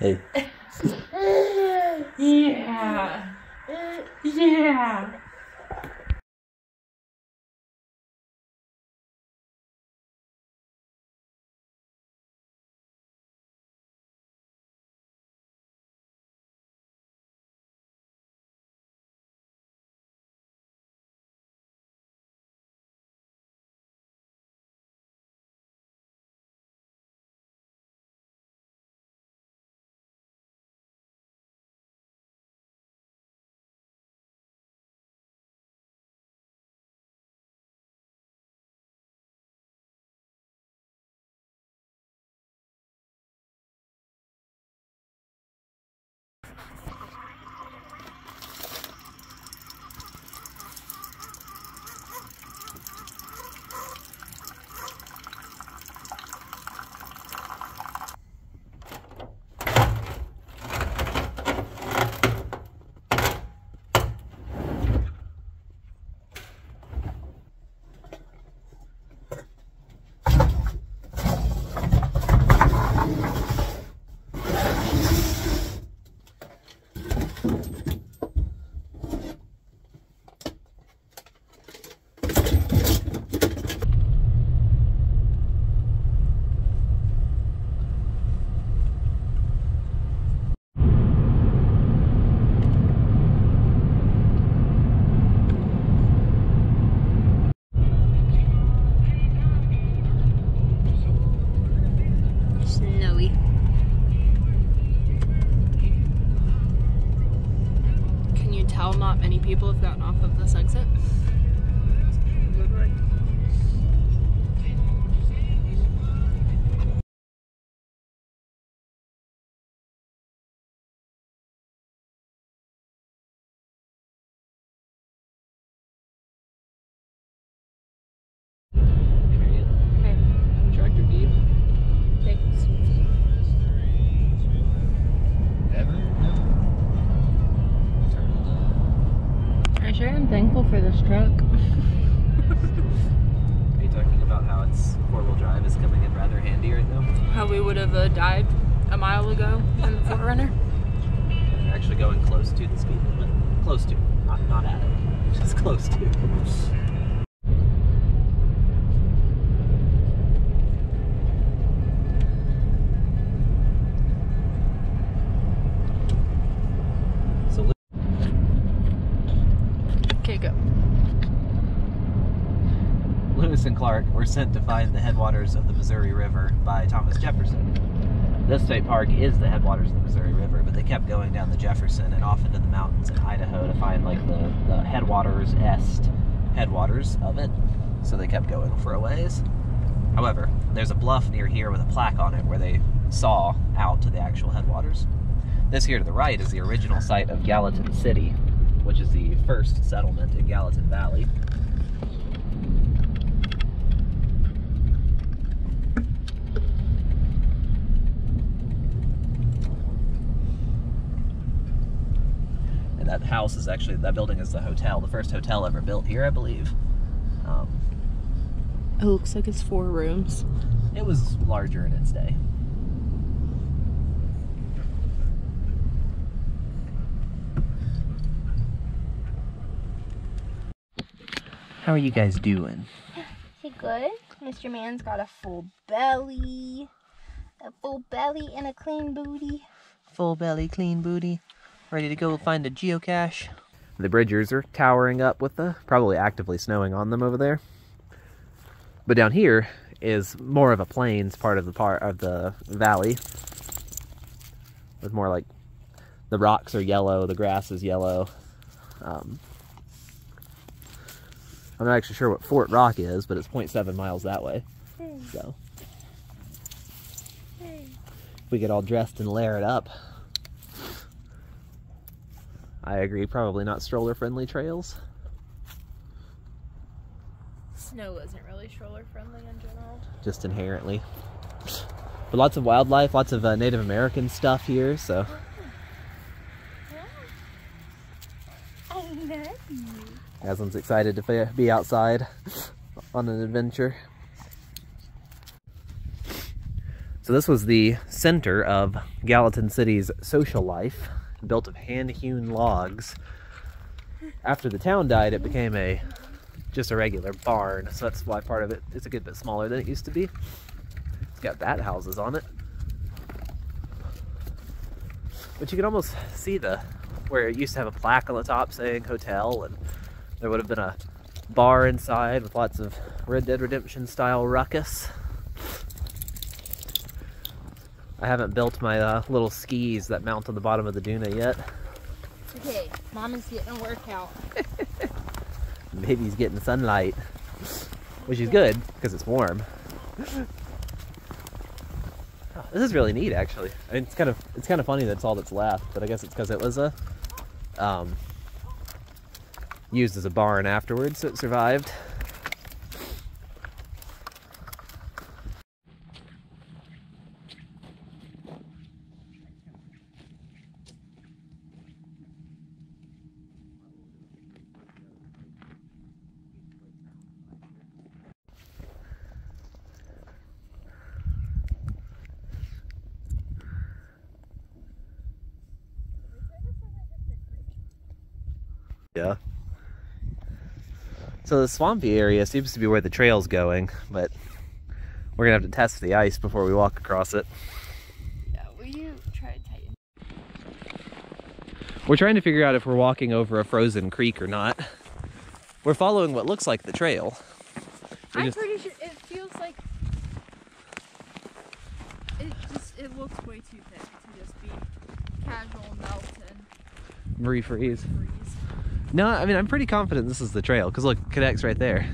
Hey. Yeah. Yeah. Snowy. Can you tell not many people have gotten off of this exit? Okay. Tractor beef. Thanks. I sure am thankful for this truck. Are you talking about how its four-wheel drive is coming in rather handy right now? How we would have died a mile ago in the Forerunner. They're actually going close to the speed limit. Close to. Not at it. Just close to. So Okay, go. Lewis and Clark were sent to find the headwaters of the Missouri River by Thomas Jefferson. This state park is the headwaters of the Missouri River, but they kept going down the Jefferson and off into the mountains in Idaho to find like the headwaters of it. So they kept going for a ways. However, there's a bluff near here with a plaque on it where they saw out to the actual headwaters. This here to the right is the original site of Gallatin City, which is the first settlement in Gallatin Valley. And that house is actually, that building is the hotel, the first hotel ever built here, I believe. It looks like it's 4 rooms. It was larger in its day. How are you guys doing? Is he good? Mr. Man's got a full belly. A full belly and a clean booty. Full belly, clean booty. Ready to go find a geocache. The bridgers are towering up with the probably actively snowing on them over there. But down here is more of a plains part of the valley. With more like the rocks are yellow, the grass is yellow. I'm not actually sure what Fort Rock is, but it's 0.7 miles that way. So if we get all dressed and layer it up, I agree, probably not stroller-friendly trails. Snow isn't really stroller friendly in general. Just inherently. But lots of wildlife, lots of Native American stuff here, so. I love you. Aslan's excited to be outside on an adventure. So this was the center of Gallatin City's social life, built of hand-hewn logs. After the town died, it became just a regular barn, so that's why part of it is a good bit smaller than it used to be. It's got bat houses on it. But you can almost see where it used to have a plaque on the top saying hotel, and there would have been a bar inside with lots of Red Dead Redemption style ruckus. I haven't built my little skis that mount on the bottom of the Duna yet. It's okay, Mama's getting a workout. Baby's getting sunlight, which is good because it's warm. Oh, this is really neat, actually. I mean, it's kind of funny that's all that's left, but I guess it's because it was used as a barn afterwards, so it survived. Yeah. So the swampy area seems to be where the trail's going, but we're gonna have to test the ice before we walk across it. Yeah, will you try to tighten? We're trying to figure out if we're walking over a frozen creek or not. We're following what looks like the trail. I'm pretty sure it feels like it looks way too thick to just be casual melt and refreeze. No, I mean, I'm pretty confident this is the trail, because look, it connects right there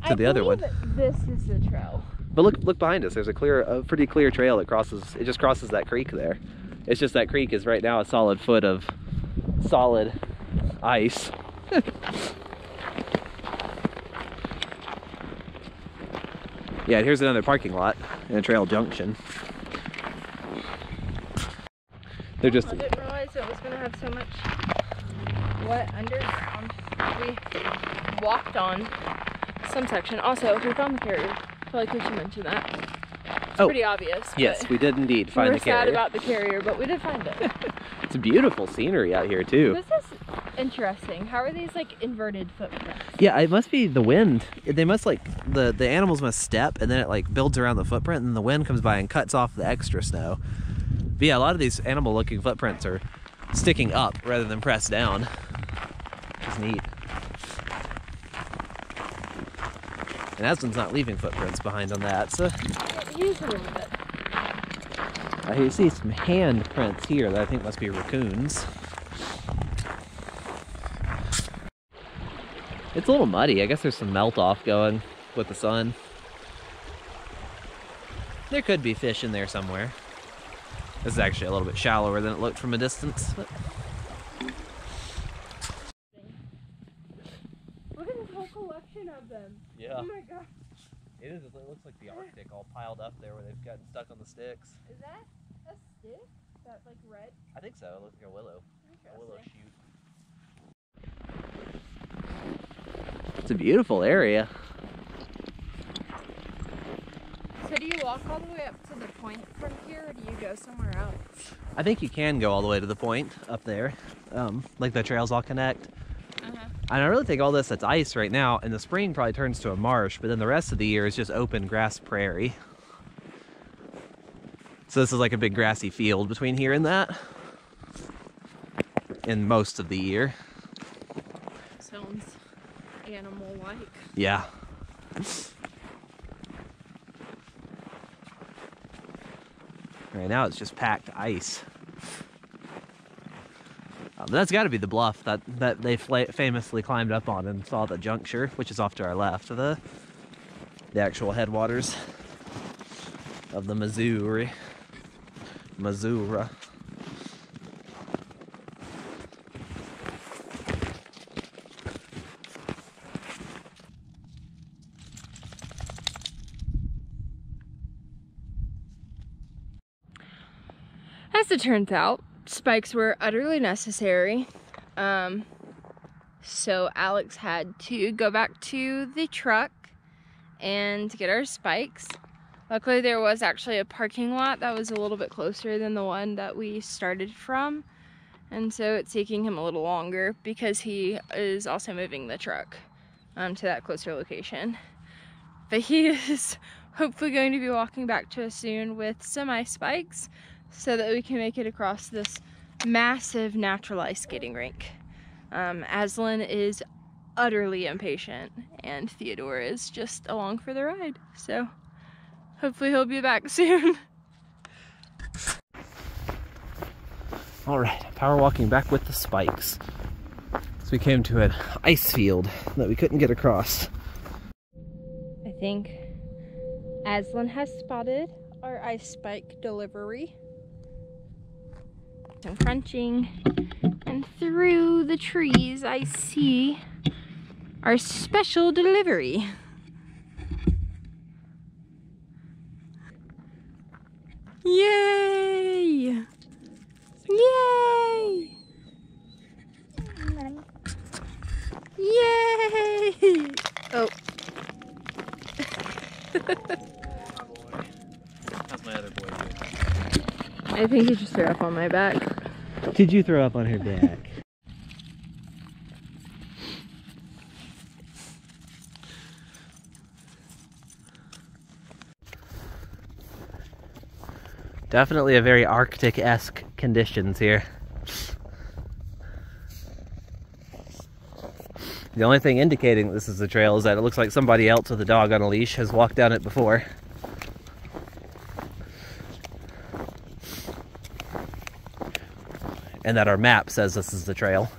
to the other one. This is the trail. But look behind us. There's a pretty clear trail that crosses. It just crosses that creek there. It's just that creek is right now a solid foot of solid ice. Yeah, here's another parking lot and a trail junction. They're just. I didn't realize it was going to have so much wet underground. We walked on some section. Also, we found the carrier. I feel like we should mention that. It's pretty obvious. Yes, we did indeed find the carrier. We were sad about the carrier, but we did find it. It's beautiful scenery out here too. This is interesting. How are these like inverted footprints? Yeah, it must be the wind. They must like, the animals must step and then it like builds around the footprint and the wind comes by and cuts off the extra snow. But yeah, a lot of these animal looking footprints are sticking up rather than pressed down. Which is neat. And Aslan's not leaving footprints behind on that, so. He's a little bit. I see some hand prints here that I think must be raccoons. It's a little muddy. I guess there's some melt off going with the sun. There could be fish in there somewhere. This is actually a little bit shallower than it looked from a distance. But... Look at this whole collection of them. Yeah. Oh my god. It is. It looks like the Arctic all piled up there where they've gotten stuck on the sticks. Is that a stick? That like red? I think so. It looks like a willow. A willow shoot. It's a beautiful area. So do you walk all the way up to the point from here, or do you go somewhere else? I think you can go all the way to the point up there. Like the trails all connect. And I really think all this that's ice right now, in the spring probably turns to a marsh, but then the rest of the year is just open grass prairie. So this is like a big grassy field between here and that. In most of the year. Sounds animal-like. Yeah. Right now it's just packed ice. That's got to be the bluff that they famously climbed up on and saw the juncture, which is off to our left, the actual headwaters of the Missouri. As it turns out, spikes were utterly necessary. So Alex had to go back to the truck and get our spikes. Luckily there was actually a parking lot that was a little bit closer than the one that we started from. And so it's taking him a little longer because he is also moving the truck to that closer location. But he is hopefully going to be walking back to us soon with some ice spikes so that we can make it across this massive natural ice skating rink. Aslan is utterly impatient and Theodore is just along for the ride. So hopefully he'll be back soon. All right, power walking back with the spikes. So we came to an ice field that we couldn't get across. I think Aslan has spotted our ice spike delivery. Some crunching, and through the trees I see our special delivery. Yay! Yay! Yay! Oh. How's my other boy doing? I think he just threw up on my back. Did you throw up on her back? Definitely a very Arctic-esque conditions here. The only thing indicating this is the trail is that it looks like somebody else with a dog on a leash has walked down it before. And that our map says this is the trail.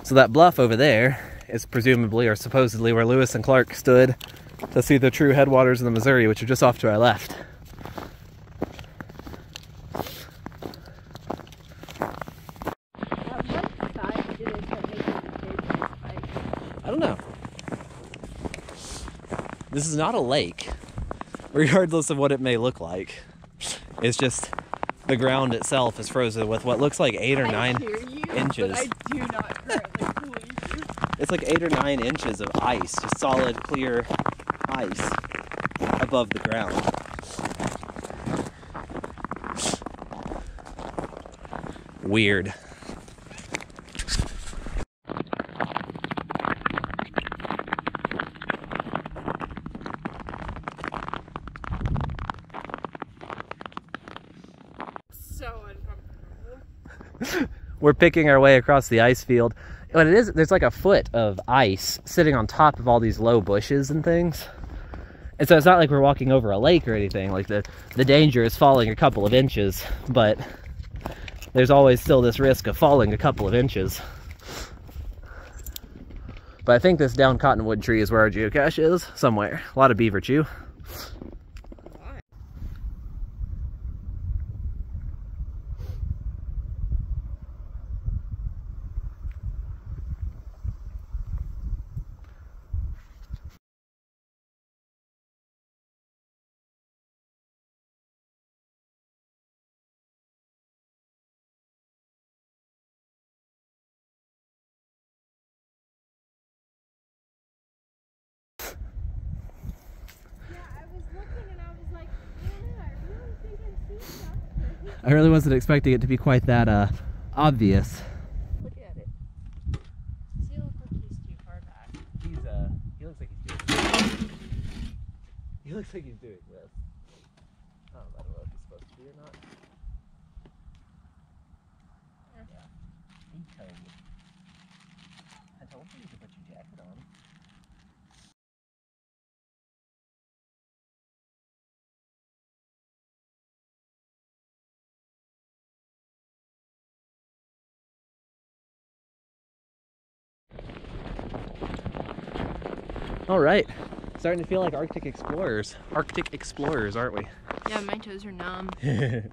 So that bluff over there is presumably or supposedly where Lewis and Clark stood to see the true headwaters of the Missouri, which are just off to our left. I don't know. This is not a lake, regardless of what it may look like. It's just the ground itself is frozen with what looks like 8 or 9 inches. But I do not currently believe you. It's like 8 or 9 inches of ice, just solid, clear ice above the ground. Weird. So uncomfortable. We're picking our way across the ice field. What it is, there's like a foot of ice sitting on top of all these low bushes and things. And so it's not like we're walking over a lake or anything. Like the danger is falling a couple of inches, but there's always still this risk of falling a couple of inches. But I think this down cottonwood tree is where our geocache is, somewhere. A lot of beaver chew. I really wasn't expecting it to be quite that obvious. Look at it. Does he look like he's too far back? He looks like he's doing He looks like he's doing this. I don't know if he's supposed to be or not. Yeah. He told me. I told you to put your jacket on. All right, starting to feel like Arctic explorers, aren't we? Yeah, my toes are numb. I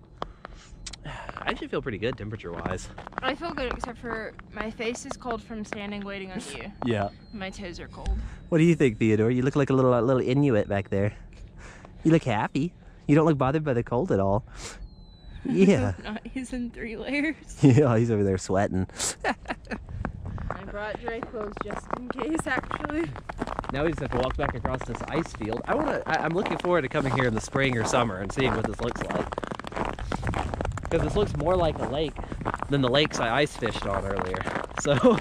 actually feel pretty good temperature-wise. I feel good except for my face is cold from standing waiting on you. Yeah. My toes are cold. What do you think, Theodore? You look like a little Inuit back there. You look happy. You don't look bothered by the cold at all. Yeah. Not, he's in 3 layers. Yeah, he's over there sweating. I'm brought dry clothes just in case, actually. Now we just have to walk back across this ice field. I'm looking forward to coming here in the spring or summer and seeing what this looks like. Because this looks more like a lake than the lakes I ice fished on earlier. So.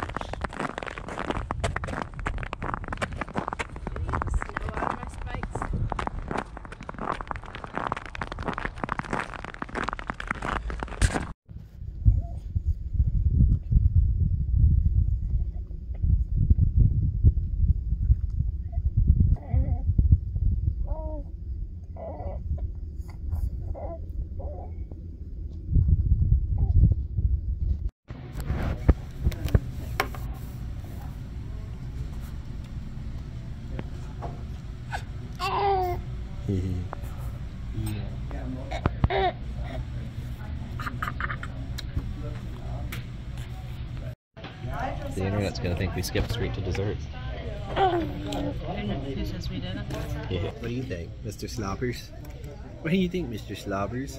The internet's gonna think we skipped straight to dessert. Who says we didn't? Yeah. What do you think, Mr. Slobbers? What do you think, Mr. Slobbers?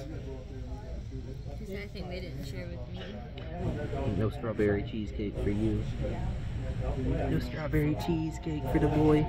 Because I think they didn't share with me. No strawberry cheesecake for you. No strawberry cheesecake for the boy.